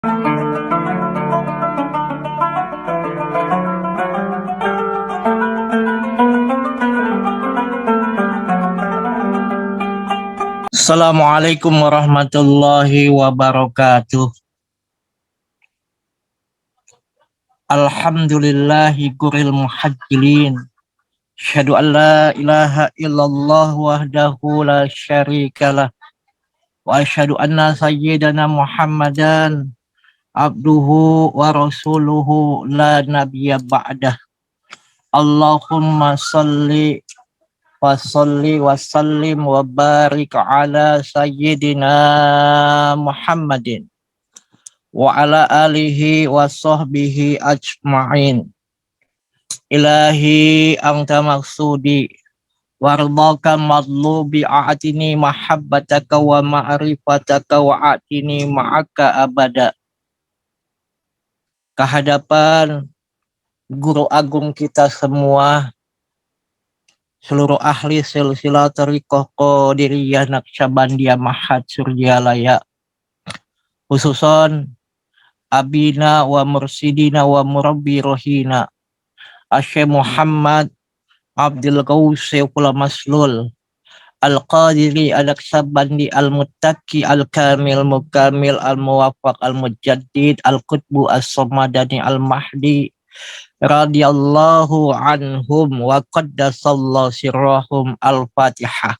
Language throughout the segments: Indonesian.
Assalamualaikum warahmatullahi wabarakatuh. Alhamdulillahi kuril muhajjilin. Asyhadu an la ilaha illallah wahdahu la syarikalah. Wa asyhadu anna sayyidana Muhammadan abduhu wa rasuluhu la nabiyya ba'dah. Allahumma salli wa sallim wa barik ala sayyidina Muhammadin wa ala alihi wa sahbihi ajma'in. Ilahi anta maksudi wardaka madlubi a'tini mahabbataka wa ma'rifataka wa a'tini ma'aka abada. Kehadapan guru agung kita semua, seluruh ahli silsilah thariqah Qadiriyah Naqsyabandiyah Mahad Suryalaya, khususon abina wa mursidina wa murabbi rohina Syekh Muhammad Abdul Ghawsiful Maslul Al-Qadiri Al-Naqsyabandi Al-Muttaqi Al-Kamil Mukamil Al-Muwafaq Al-Mujaddid Al-Qutbu As-Samadani Al-Mahdi radhiyallahu anhum wa qaddasallahu sirrahum. Al-Fatihah.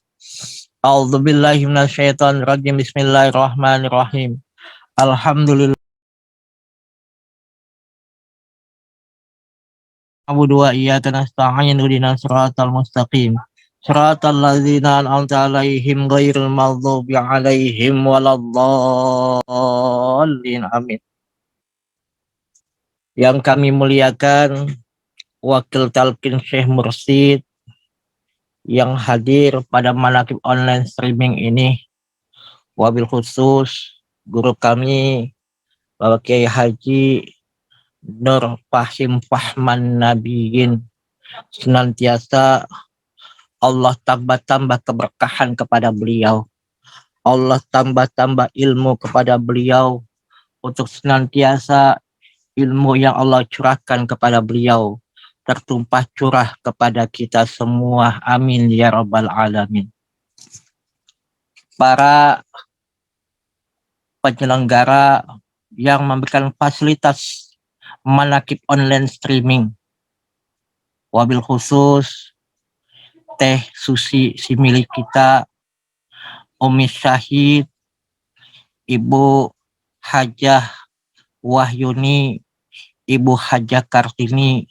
A'udzubillahi minasyaitonir rajim. Bismillahirrahmanirrahim. Alhamdulillah wa iyyaka nasta'in ihdinas siratal mustaqim. Siratal ladzina an'amta 'alaihim ghairil maghdubi 'alaihim waladdallin. Amin. Yang kami muliakan Wakil Talqin Syekh Mursid yang hadir pada manaqib online streaming ini, wabil khusus guru kami Bapak Kiai Haji Nur Fahim Fahman Nabiyin, senantiasa Allah tambah-tambah keberkahan kepada beliau, Allah tambah-tambah ilmu kepada beliau, untuk senantiasa ilmu yang Allah curahkan kepada beliau tertumpah curah kepada kita semua. Amin ya rabbal alamin. Para penyelenggara yang memberikan fasilitas manaqib online streaming, wabil khusus Teh Susi si milik kita, Umi Syahid, Ibu Hajah Wahyuni, Ibu Hajah Kartini,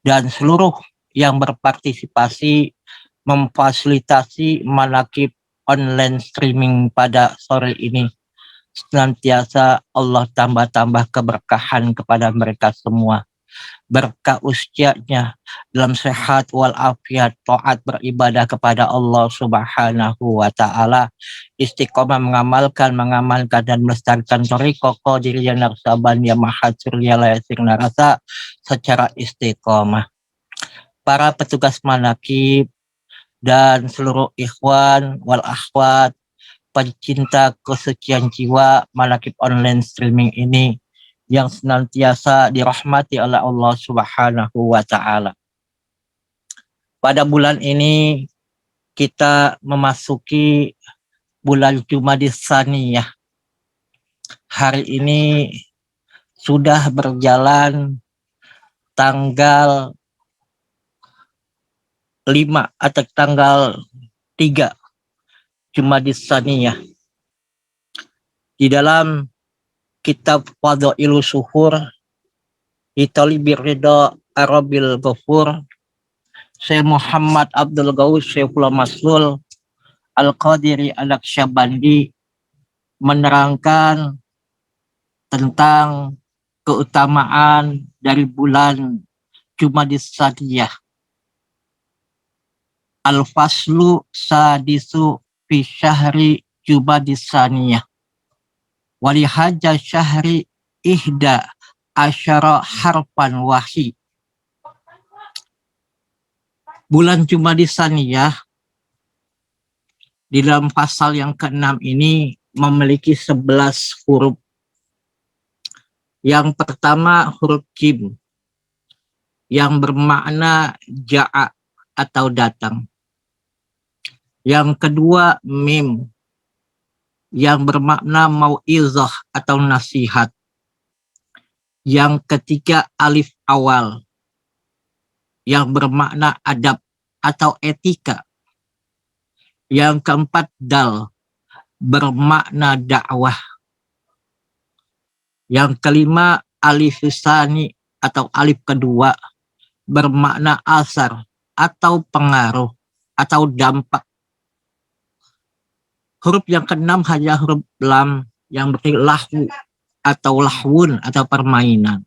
dan seluruh yang berpartisipasi memfasilitasi manaqib online streaming pada sore ini. Senantiasa Allah tambah-tambah keberkahan kepada mereka semua. Berkah usianya dalam sehat walafiat, taat beribadah kepada Allah Subhanahu wa ta'ala, istiqomah mengamalkan dan melestarikan thariqah Qadiriyah Naqsyabandiyah Mahad Suryalaya Sirna Rasa secara istiqomah. Para petugas manaqib dan seluruh ikhwan wal akhwat pencinta kesucian jiwa manaqib online streaming ini yang senantiasa dirahmati oleh Allah Subhanahu wa ta'ala. Pada bulan ini kita memasuki bulan Jumadis Tsaniyah. Hari ini sudah berjalan tanggal 5 atau tanggal 3 Jumadis Tsaniyah. Di dalam kitab Fadhailus Syuhur Italibi Ridha Arabil Ghafur, Syekh Muhammad Abdul Ghawsiful Maslul Al-Qadiri Al-Naqsyabandi menerangkan tentang keutamaan dari bulan Jumadis Tsaniyah. Al-Faslu Sadisu fi syahri Jumadis Tsaniyah. Walihaja syahri ihda asyara harfan wahi. Bulan Jumadis Tsaniyah di dalam pasal yang ke-6 ini memiliki 11 huruf. Yang pertama huruf jim yang bermakna ja'a atau datang. Yang kedua mim yang bermakna mau'izah atau nasihat. Yang ketiga alif awal yang bermakna adab atau etika. Yang keempat dal bermakna dakwah. Yang kelima alif tsani atau alif kedua bermakna asar atau pengaruh atau dampak. Huruf yang keenam hanya huruf lam yang berarti lahu atau lahwun atau permainan.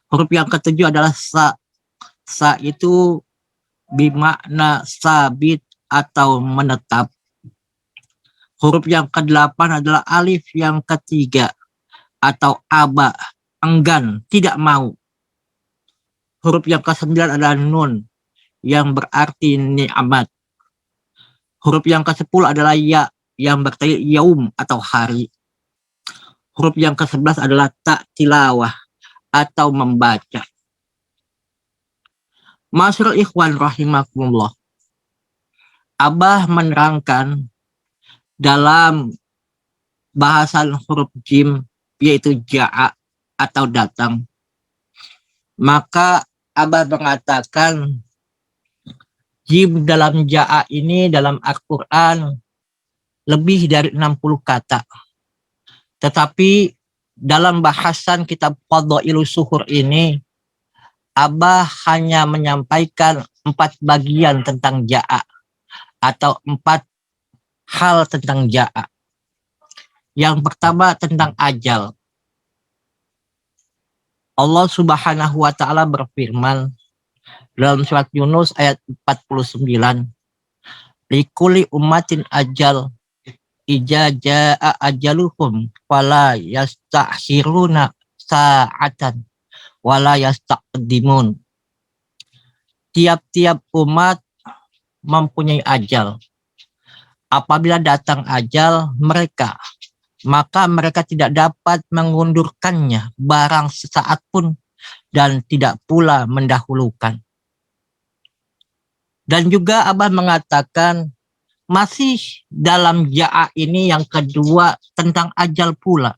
Huruf yang ketujuh adalah sa. Sa itu bermakna sabit atau menetap. Huruf yang kedelapan adalah alif yang ketiga atau aba, enggan, tidak mau. Huruf yang kesembilan adalah nun yang berarti nikmat. Huruf yang ke-10 adalah ya yang berarti yaum atau hari. Huruf yang ke-11 adalah ta tilawah atau membaca. Masyarul ikhwan rahimakumullah. Abah menerangkan dalam bahasan huruf jim yaitu ja'a atau datang. Maka Abah mengatakan jim dalam ja'a ini dalam Al-Quran lebih dari 60 kata. Tetapi dalam bahasan kitab Fadhailus Suhur ini Abah hanya menyampaikan 4 bagian tentang ja'a atau 4 hal tentang ja'a. Yang pertama tentang ajal. Allah Subhanahu wa taala berfirman dalam surat Yunus ayat 49. Likulli ummatin ajal ija jaa ajaluhum fala yastakhiruna sa'atan wala yastaqdimun. Tiap-tiap umat mempunyai ajal. Apabila datang ajal mereka, maka mereka tidak dapat mengundurkannya barang sesaat pun dan tidak pula mendahulukan. Dan juga Abah mengatakan masih dalam ja'a ini yang kedua tentang ajal pula.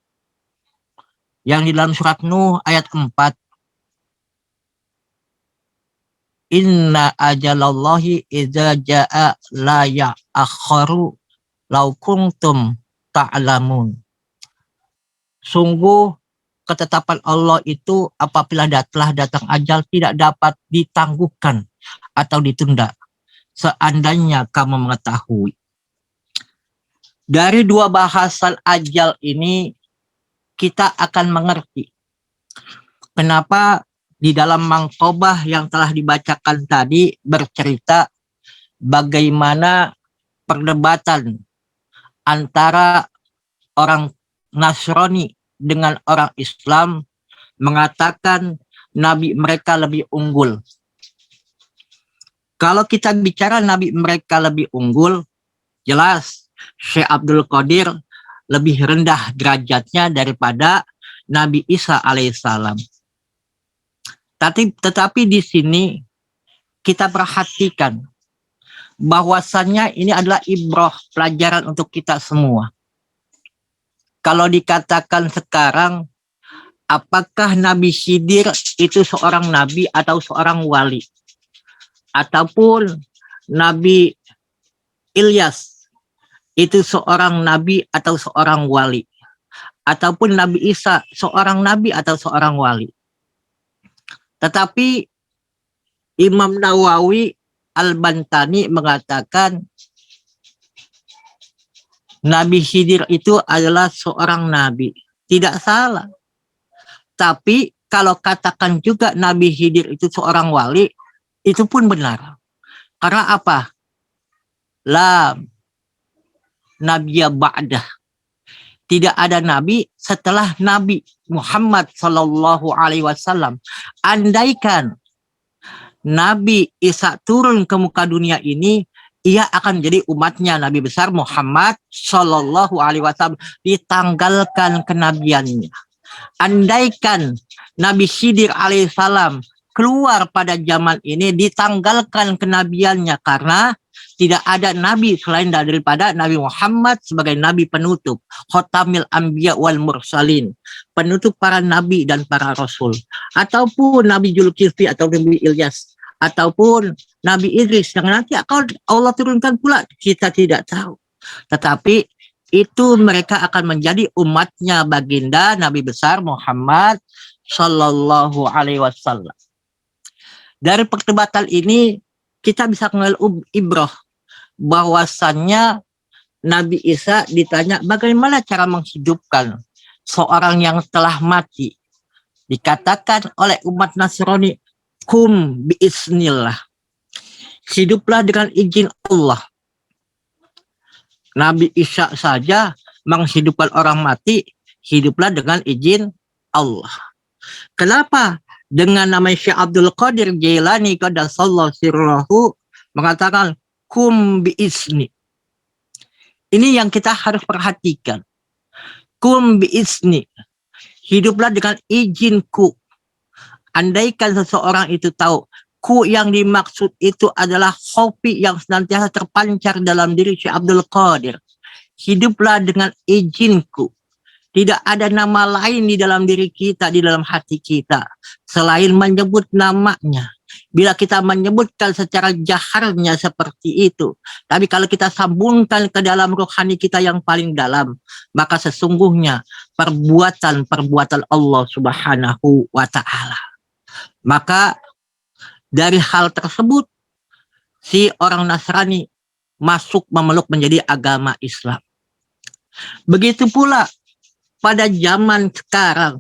Yang di dalam surat Nuh ayat 4. Inna ajalallahi idza jaa la ya'akharu law kuntum ta'lamun. Sungguh ketetapan Allah itu apabila telah datang ajal tidak dapat ditangguhkan atau ditunda seandainya kamu mengetahui. Dari dua bahasan ajal ini kita akan mengerti kenapa di dalam mangkobah yang telah dibacakan tadi bercerita bagaimana perdebatan antara orang Nasrani dengan orang Islam mengatakan nabi mereka lebih unggul. Kalau kita bicara nabi mereka lebih unggul, jelas Syekh Abdul Qadir lebih rendah derajatnya daripada Nabi Isa alaihissalam. Tetapi di sini kita perhatikan bahwasannya ini adalah ibrah, pelajaran untuk kita semua. Kalau dikatakan sekarang, apakah Nabi Khidir itu seorang nabi atau seorang wali? Ataupun Nabi Ilyas itu seorang nabi atau seorang wali? Ataupun Nabi Isa seorang nabi atau seorang wali? Tetapi Imam Nawawi Al-Bantani mengatakan Nabi Khidir itu adalah seorang nabi. Tidak salah. Tapi kalau katakan juga Nabi Khidir itu seorang wali, itu pun benar. Karena apa? La nabiyya ba'dah. Tidak ada nabi setelah Nabi Muhammad Sallallahu Alaihi Wasallam. Andaikan Nabi Isa turun ke muka dunia ini, ia akan jadi umatnya Nabi besar Muhammad Sallallahu Alaihi Wasallam, ditanggalkan kenabiannya. Andaikan Nabi Khidir alaihissalam keluar pada zaman ini, ditanggalkan kenabiannya karena tidak ada nabi selain daripada Nabi Muhammad sebagai nabi penutup, khotamil anbiya wal mursalin, penutup para nabi dan para rasul, ataupun Nabi Zulkifli atau Nabi Ilyas, ataupun Nabi Idris yang nanti akan Allah turunkan pula, kita tidak tahu. Tetapi itu mereka akan menjadi umatnya baginda Nabi besar Muhammad Sallallahu Alaihi Wasallam. Dari perdebatan ini kita bisa mengambil ibrah bahwasannya Nabi Isa ditanya bagaimana cara menghidupkan seorang yang telah mati. Dikatakan oleh umat Nasrani, kum biiznillah, hiduplah dengan izin Allah. Nabi Isa saja menghidupkan orang mati, hiduplah dengan izin Allah. Kenapa? Dengan nama Syekh Abdul Qadir Jailani qaddasallahu sirrahu mengatakan kum biizni. Ini yang kita harus perhatikan. Kum biizni. Hiduplah dengan izinku. Andaikan seseorang itu tahu, ku yang dimaksud itu adalah kopi yang senantiasa terpancar dalam diri Syekh Abdul Qadir. Hiduplah dengan izinku. Tidak ada nama lain di dalam diri kita, di dalam hati kita, selain menyebut namanya. Bila kita menyebutkan secara jaharnya seperti itu, tapi kalau kita sambungkan ke dalam rohani kita yang paling dalam, maka sesungguhnya perbuatan-perbuatan Allah Subhanahu wa Ta'ala. Maka dari hal tersebut, si orang Nasrani masuk memeluk menjadi agama Islam. Begitu pula pada zaman sekarang,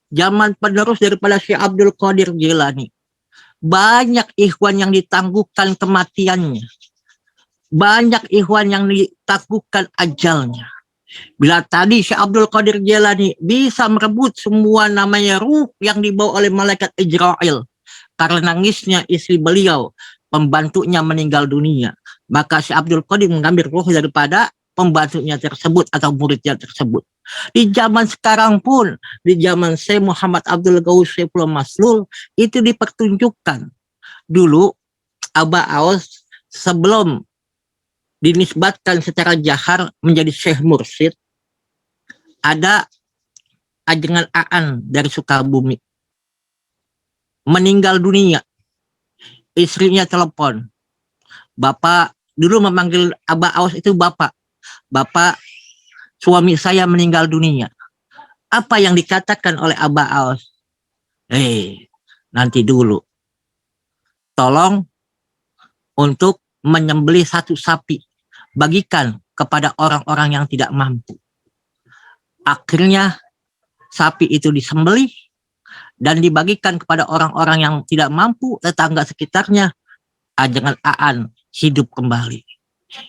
zaman penerus daripada Syekh Abdul Qadir Jailani, banyak ikhwan yang ditangguhkan kematiannya, banyak ikhwan yang ditangguhkan ajalnya. Bila tadi Syekh Abdul Qadir Jailani bisa merebut semua namanya ruh yang dibawa oleh malaikat Ijrail, karena nangisnya istri beliau, pembantunya meninggal dunia, maka Syekh Abdul Qadir mengambil ruh daripada pembantunya tersebut atau muridnya tersebut. Di zaman sekarang pun, di zaman Syekh Muhammad Abdul Ghaus Saifullah Maslul, itu dipertunjukkan. Dulu Aba Aws sebelum dinisbatkan secara jahar menjadi Syekh Mursyid, ada ajengan Aan dari Sukabumi meninggal dunia. Istrinya telepon, Bapak, dulu memanggil Aba Aws itu Bapak, suami saya meninggal dunia. Apa yang dikatakan oleh Aba Aws? Nanti dulu. Tolong untuk menyembelih satu sapi, bagikan kepada orang-orang yang tidak mampu. Akhirnya sapi itu disembelih dan dibagikan kepada orang-orang yang tidak mampu, tetangga sekitarnya. Ajengan Aan hidup kembali.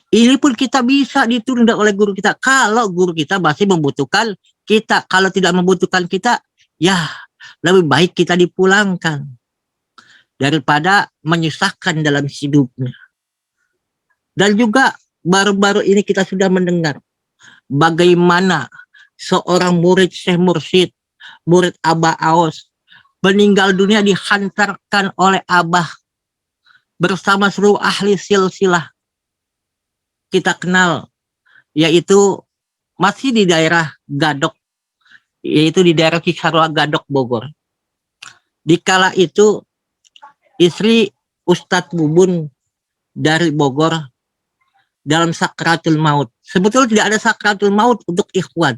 Ini pun kita bisa ditunda oleh guru kita. Kalau guru kita masih membutuhkan kita. Kalau tidak membutuhkan kita, ya lebih baik kita dipulangkan daripada menyusahkan dalam hidupnya. Dan juga baru-baru ini kita sudah mendengar bagaimana seorang murid Syekh Mursyid, murid Aba Aws, meninggal dunia dihantarkan oleh Abah bersama seluruh ahli silsilah kita kenal, yaitu masih di daerah Gadok, yaitu di daerah Cisarua Gadok Bogor. Dikala itu istri Ustadz Bubun dari Bogor dalam sakratul maut. Sebetulnya tidak ada sakratul maut untuk ikhwan,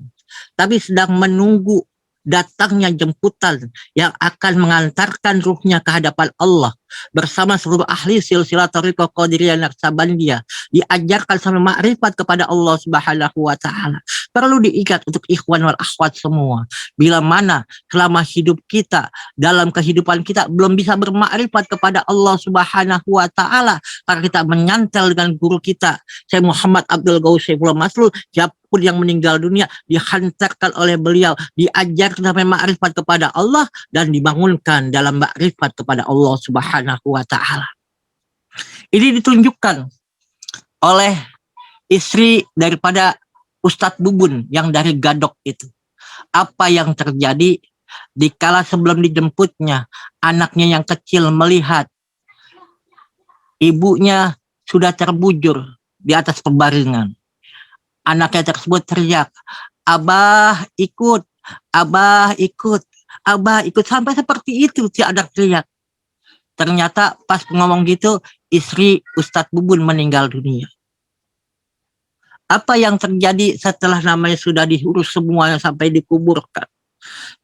tapi sedang menunggu datangnya jemputan yang akan mengantarkan ruhnya ke hadapan Allah bersama seluruh ahli silsilah Thariqah Qadiriyah Naqsabandiyah, diajarkan sama makrifat kepada Allah Subhanahu wa Ta'ala. Perlu diikat untuk ikhwan wal akhwat semua. Bila mana selama hidup kita, dalam kehidupan kita belum bisa bermakrifat kepada Allah Subhanahu wa Ta'ala, karena kita menyantel dengan guru kita Syekh Muhammad Abdul Ghaus Saifullah Maslul, siapapun yang meninggal dunia dihantarkan oleh beliau, diajarkan sampai makrifat kepada Allah dan dibangunkan dalam makrifat kepada Allah Subhanahu wa Ta'ala. Ini ditunjukkan oleh istri daripada Ustadz Bubun yang dari Gadok itu. Apa yang terjadi dikala sebelum dijemputnya, anaknya yang kecil melihat ibunya sudah terbujur di atas pembaringan. Anaknya tersebut teriak, "Abah ikut, Abah ikut, Abah ikut." Sampai seperti itu si anak teriak. Ternyata pas ngomong gitu, istri Ustadz Bubun meninggal dunia. Apa yang terjadi setelah namanya sudah diurus semuanya sampai dikuburkan?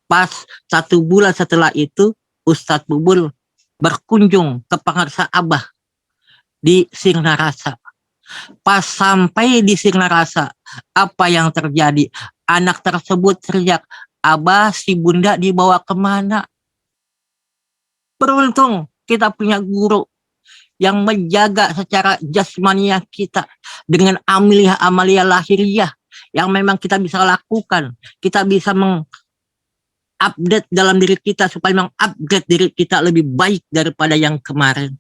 Pas 1 bulan setelah itu, Ustadz Bubun berkunjung ke Pangarsa Abah di Singnarasa. Pas sampai di Singnarasa, apa yang terjadi? Anak tersebut teriak, "Abah, si bunda dibawa kemana?" Beruntung kita punya guru yang menjaga secara jasmaniah kita dengan amalia lahiriah yang memang kita bisa lakukan. Kita bisa mengupdate dalam diri kita supaya mengupgrade diri kita lebih baik daripada yang kemarin.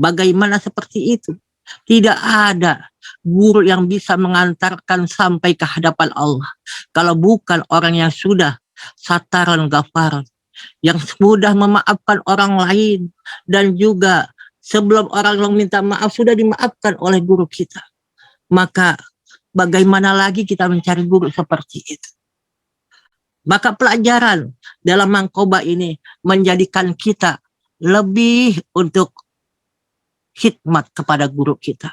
Bagaimana seperti itu? Tidak ada guru yang bisa mengantarkan sampai ke hadapan Allah kalau bukan orang yang sudah sataran ghafaran, yang mudah memaafkan orang lain, dan juga sebelum orang yang minta maaf sudah dimaafkan oleh guru kita. Maka bagaimana lagi kita mencari guru seperti itu? Maka pelajaran dalam Mangkoba ini menjadikan kita lebih untuk khidmat kepada guru kita.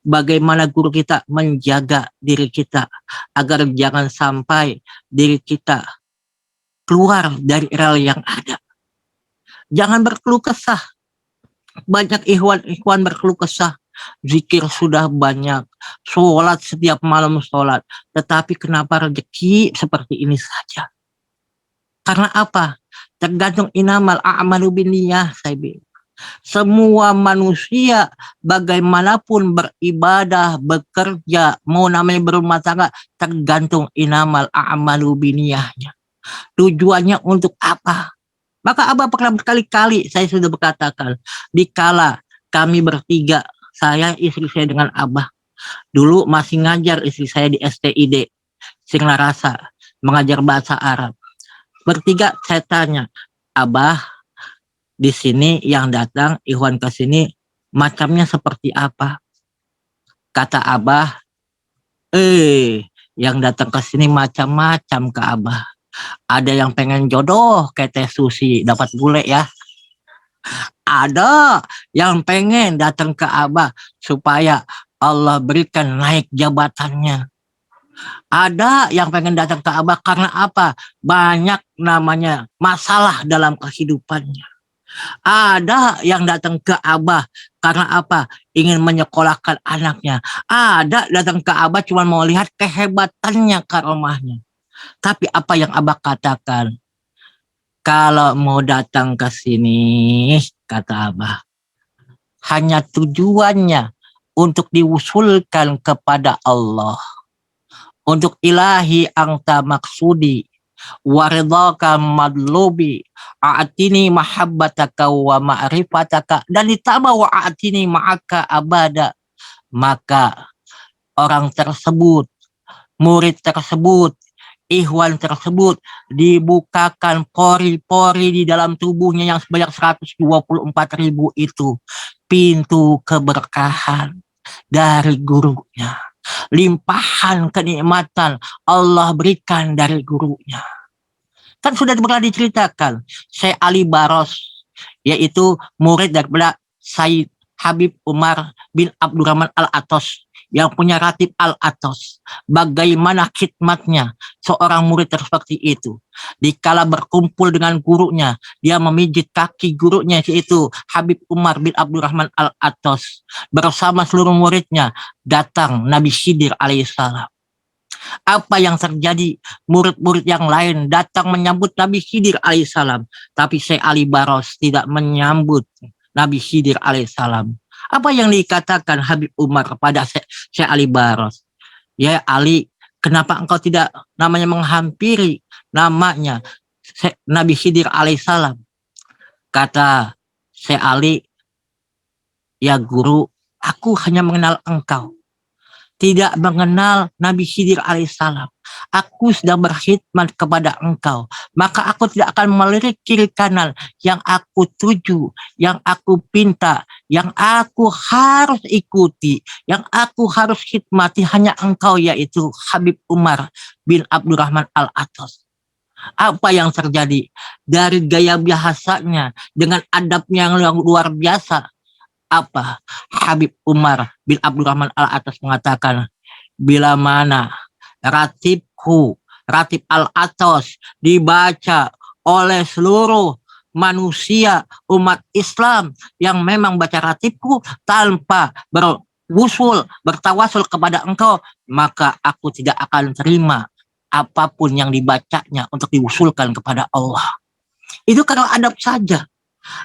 Bagaimana guru kita menjaga diri kita agar jangan sampai diri kita keluar dari rel yang ada. Jangan berkeluh kesah. Banyak ikhwan berkeluh kesah. Zikir sudah banyak, sholat setiap malam sholat, tetapi kenapa rezeki seperti ini saja? Karena apa? Tergantung inamal a'malu binniyah, saya bilang. Semua manusia bagaimanapun beribadah, bekerja, mau namanya berumah tangga, tergantung inamal a'malu binniyahnya. Tujuannya untuk apa? Maka Abah pernah berkali-kali saya sudah berkatakan, dikala kami bertiga, saya, istri saya dengan Abah, dulu masih ngajar istri saya di STID Singnarasa, mengajar bahasa Arab. Bertiga saya tanya, Abah, di sini yang datang ikhwan ke sini macamnya seperti apa? Kata Abah, yang datang ke sini macam-macam ke Abah. Ada yang pengen jodoh kayak Teh Susi dapat bule ya. Ada yang pengen datang ke Abah supaya Allah berikan naik jabatannya. Ada yang pengen datang ke Abah karena apa? Banyak namanya masalah dalam kehidupannya. Ada yang datang ke Abah karena apa? Ingin menyekolahkan anaknya. Ada datang ke Abah cuma mau lihat kehebatannya, karomahnya. Tapi apa yang Abah katakan? Kalau mau datang ke sini, kata Abah, hanya tujuannya untuk diusulkan kepada Allah. Untuk ilahi angta maksudi, waridhaka madlubi, a'atini mahabbataka wa ma'rifataka, dan ditambah wa'atini ma'aka abada. Maka orang tersebut, murid tersebut, ikhwan tersebut dibukakan pori-pori di dalam tubuhnya yang sebanyak 124.000 itu, pintu keberkahan dari gurunya. Limpahan kenikmatan Allah berikan dari gurunya. Kan sudah pernah diceritakan, Syekh Ali Baros, yaitu murid daripada Said Habib Umar bin Abdurrahman Al-Atos, yang punya Ratib Al-Atos. Bagaimana khidmatnya seorang murid seperti itu. Dikala berkumpul dengan gurunya, dia memijit kaki gurunya, yaitu Habib Umar bin Abdurrahman Al-Atos. Bersama seluruh muridnya datang Nabi Khidir alaihissalam. Apa yang terjadi? Murid-murid yang lain datang menyambut Nabi Khidir alaihissalam. Tapi Syekh Ali Baros tidak menyambut Nabi Khidir alaihissalam. Apa yang dikatakan Habib Umar kepada Syekh Ali Baros? Ya Ali, kenapa engkau tidak namanya menghampiri namanya Nabi Khidir alaihissalam? Kata Syekh Ali, ya guru, aku hanya mengenal engkau. tidak mengenal Nabi Khidir alaihissalam. Aku sedang berkhidmat kepada engkau, maka aku tidak akan melirik kiri kanan. Yang aku tuju, yang aku pinta, yang aku harus ikuti, yang aku harus khidmati hanya engkau, yaitu Habib Umar bin Abdurrahman Al-Atas. Apa yang terjadi? Dari gaya bahasanya, dengan adabnya yang luar biasa, apa Habib Umar bin Abdurrahman Al-Atas mengatakan, bila mana Ratib Al-Atas dibaca oleh seluruh manusia umat Islam yang memang baca ratibku tanpa bertawasul kepada engkau, maka aku tidak akan terima apapun yang dibacanya untuk diusulkan kepada Allah. Itu kalau adab saja.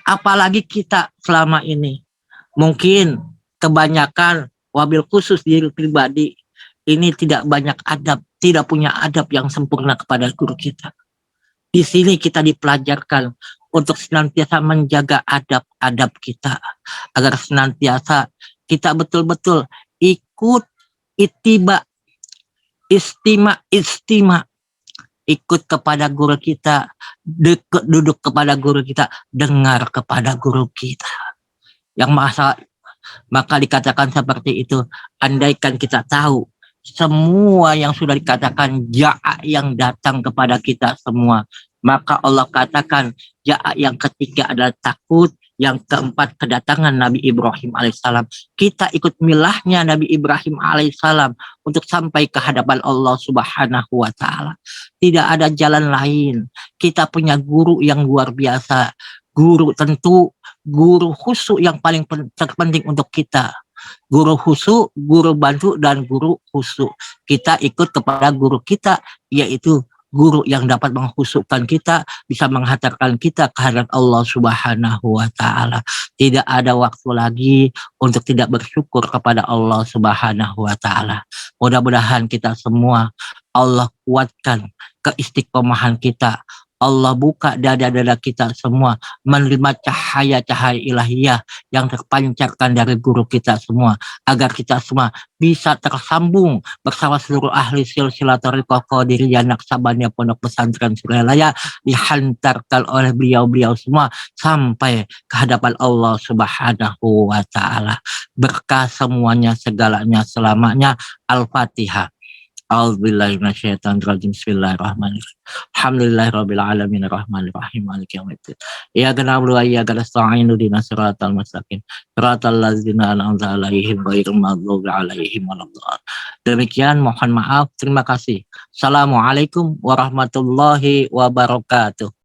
Apalagi kita selama ini mungkin kebanyakan, wabil khusus diri pribadi, ini tidak banyak adab, tidak punya adab yang sempurna kepada guru kita. Di sini kita dipelajarkan untuk senantiasa menjaga adab-adab kita, agar senantiasa kita betul-betul ikut istima, ikut kepada guru kita, duduk kepada guru kita, dengar kepada guru kita. Yang maka dikatakan seperti itu, andaikan kita tahu semua yang sudah dikatakan ja'a yang datang kepada kita semua, maka Allah katakan ja'a yang ketiga adalah takut, yang keempat kedatangan Nabi Ibrahim alaihissalam. Kita ikut milahnya Nabi Ibrahim alaihissalam untuk sampai ke hadapan Allah subhanahu wa ta'ala. Tidak ada jalan lain. Kita punya guru yang luar biasa. Guru tentu, guru khusyuk yang paling terpenting untuk kita. Guru khusyuk, guru bantu, dan guru khusyuk. Kita ikut kepada guru kita, yaitu guru yang dapat mengkhusyukkan kita, bisa menghantarkan kita ke hadapan Allah subhanahu wa ta'ala. Tidak ada waktu lagi untuk tidak bersyukur kepada Allah subhanahu wa ta'ala. Mudah-mudahan kita semua, Allah kuatkan keistiqomahan kita, Allah buka dada-dada kita semua menerima cahaya-cahaya ilahiyah yang terpancarkan dari guru kita semua, agar kita semua bisa tersambung bersama seluruh ahli silsilah thariqah qadiriyah Naqsabandiyah Pondok Pesantren Suralaya, dihantarkan oleh beliau-beliau semua sampai ke hadapan Allah subhanahu wa ta'ala. Berkah semuanya, segalanya, selamanya. Al-Fatihah. A'udzubillahi minasyaitonirrajim. Bismillahirrahmanirrahim. Alhamdulillahirabbil alamin arrahmanirrahim maliki yaumiddin. Iyyaka na'budu wa iyyaka nasta'in ihdinas siratal mustaqim. Siratal ladzina an'amta 'alaihim ghairil maghdubi 'alaihim waladdallin. Demikian, mohon maaf. Terima kasih. Assalamualaikum warahmatullahi wabarakatuh.